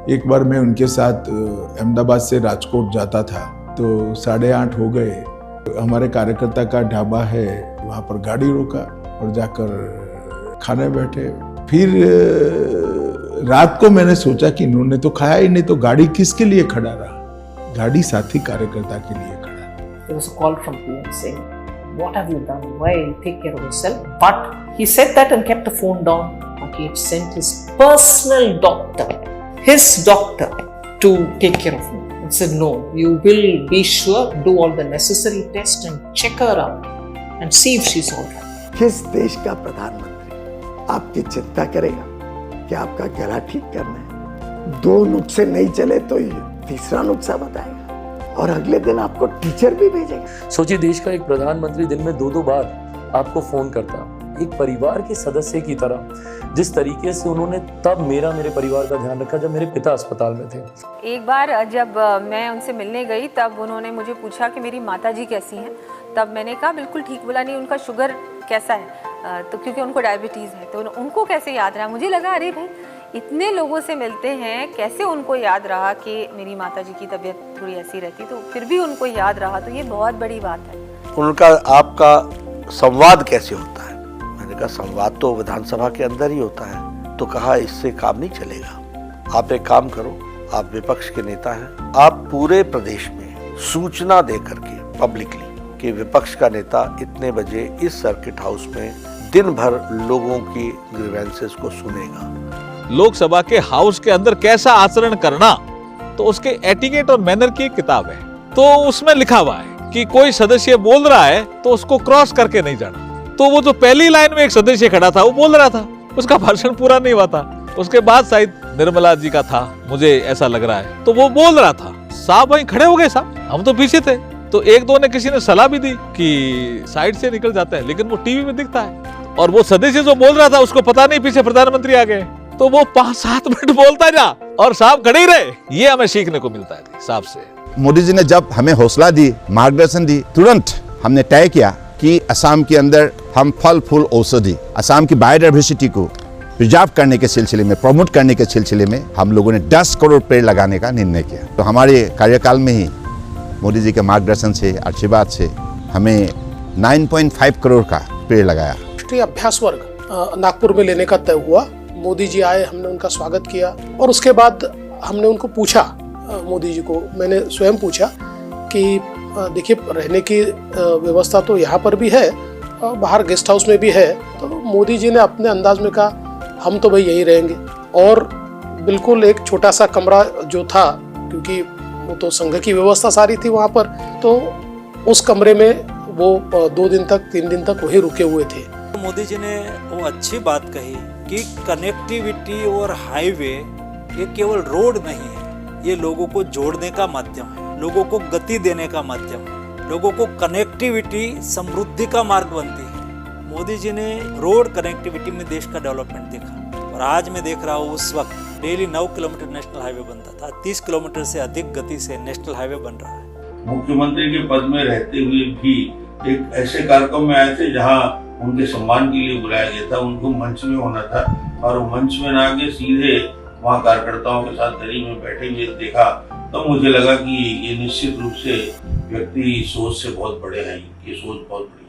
एक बार मैं उनके साथ अहमदाबाद से राजकोट जाता था, तो 8:30 हो गए। हमारे कार्यकर्ता का ढाबा है, वहाँ पर गाड़ी रोका और जाकर खाने बैठे। फिर रात को मैंने सोचा कि इन्होंने तो खाया ही नहीं, तो गाड़ी किसके लिए खड़ा रहा? गाड़ी साथी कार्यकर्ता के लिए खड़ा। There was a call from PM saying, "What have you done? Why take care of yourself?" But he said that and kept the phone down. But he had sent his personal doctor, to take care of him. And said, "No, you will be sure, do all the necessary tests and check her out and see if she's all right." किस देश का प्रधानमंत्री आपकी चिंता करेगा कि आपका गला ठीक करना है? 2 नुस्खे नहीं चले तो तीसरा नुस्खा बताएगा और अगले दिन आपको टीचर भी भेजेगा। सोचिए, देश का एक प्रधानमंत्री दिन में 2-2 बार आपको फोन करता, एक परिवार के सदस्य की तरह। जिस तरीके से उन्होंने तब मेरे परिवार का ध्यान रखा जब मेरे पिता अस्पताल में थे। एक बार जब मैं उनसे मिलने गई तब उन्होंने मुझे पूछा कि मेरी माताजी कैसी हैं। तब मैंने कहा बिल्कुल ठीक। बोला नहीं, उनका शुगर कैसा है? तो क्योंकि उनको डायबिटीज़ है, तो उनको कैसे याद रहा? मुझे लगा अरे भाई इतने लोगों से मिलते हैं, कैसे उनको याद रहा कि मेरी माताजी की तबीयत थोड़ी ऐसी रहती, तो फिर भी उनको याद रहा, तो ये बहुत बड़ी बात है। उनका आपका संवाद कैसे होता है? मैंने कहा संवाद तो विधानसभा के अंदर ही होता है। तो कहा इससे काम नहीं चलेगा, आप एक काम करो, आप विपक्ष के नेता हैं, आप पूरे प्रदेश में सूचना दे करके पब्लिकली कि विपक्ष का नेता इतने बजे इस सर्किट हाउस में दिन भर लोगों की ग्रीवेंसेस को सुनेगा। लोकसभा के हाउस के अंदर कैसा आचरण करना, तो उसके एटिकेट और मैनर की एक किताब है। तो उसमें लिखा हुआ है कि कोई सदस्य बोल रहा है तो उसको क्रॉस करके नहीं जाना। तो वो जो पहली लाइन में एक सदस्य खड़ा था वो बोल रहा था, उसका भाषण पूरा नहीं हुआ था। उसके बाद शायद निर्मला जी का था, मुझे ऐसा लग रहा है, तो वो बोल रहा था। साहब वहीं खड़े हो गए, साहब हम तो पीछे थे। तो 1-2 ने किसी ने सलाह भी दी कि साइड से निकल जाता है, लेकिन वो टीवी में दिखता है। और वो सदस्य जो बोल रहा था उसको पता नहीं पीछे प्रधानमंत्री आ गए, तो वो 5-7 मिनट बोलता जा और साहब खड़े ही रहे। ये हमें सीखने को मिलता है साहब से। मोदी जी ने जब हमें हौसला दी, मार्गदर्शन दी, तुरंत हमने तय किया कि असम के अंदर हम फल फूल औषधि, असम की बायोडाइवर्सिटी को प्रिजर्व करने के सिलसिले में, प्रमोट करने के सिलसिले में हम लोगों ने 10 करोड़ पेड़ लगाने का निर्णय किया। तो हमारे कार्यकाल में ही मोदी जी के मार्गदर्शन से, आशीर्वाद से हमें 9.5 करोड़ का पेड़ लगाया। राष्ट्रीय अभ्यास वर्ग नागपुर में लेने का तय हुआ। मोदी जी आए, हमने उनका स्वागत किया और उसके बाद हमने उनको पूछा, मोदी जी को मैंने स्वयं पूछा कि देखिए रहने की व्यवस्था तो यहाँ पर भी है, बाहर गेस्ट हाउस में भी है। तो मोदी जी ने अपने अंदाज में कहा हम तो भाई यहीं रहेंगे। और बिल्कुल एक छोटा सा कमरा जो था, क्योंकि वो तो संघ की व्यवस्था सारी थी वहाँ पर, तो उस कमरे में वो 2 दिन तक 3 दिन तक वहीं रुके हुए थे। मोदी जी ने वो अच्छी बात कही कि कनेक्टिविटी और हाईवे ये केवल रोड नहीं है, ये लोगों को जोड़ने का माध्यम है, लोगों को गति देने का माध्यम है, लोगों को कनेक्टिविटी समृद्धि का मार्ग बनती है। मोदी जी ने रोड कनेक्टिविटी में देश का डेवलपमेंट देखा और आज मैं देख रहा हूँ उस वक्त डेली 9 किलोमीटर नेशनल हाईवे बनता था, 30 किलोमीटर से अधिक गति से नेशनल हाईवे बन रहा है। मुख्यमंत्री के पद में रहते हुए भी एक ऐसे कार्यक्रम में आए थे जहाँ उनके सम्मान के लिए बुलाया गया था, उनको मंच में होना था और मंच में ना आके सीधे वहाँ कार्यकर्ताओं के साथ गली में बैठे हुए देखा, तो मुझे लगा कि ये निश्चित रूप से व्यक्ति सोच से बहुत बड़े हैं, ये सोच बहुत बड़ी।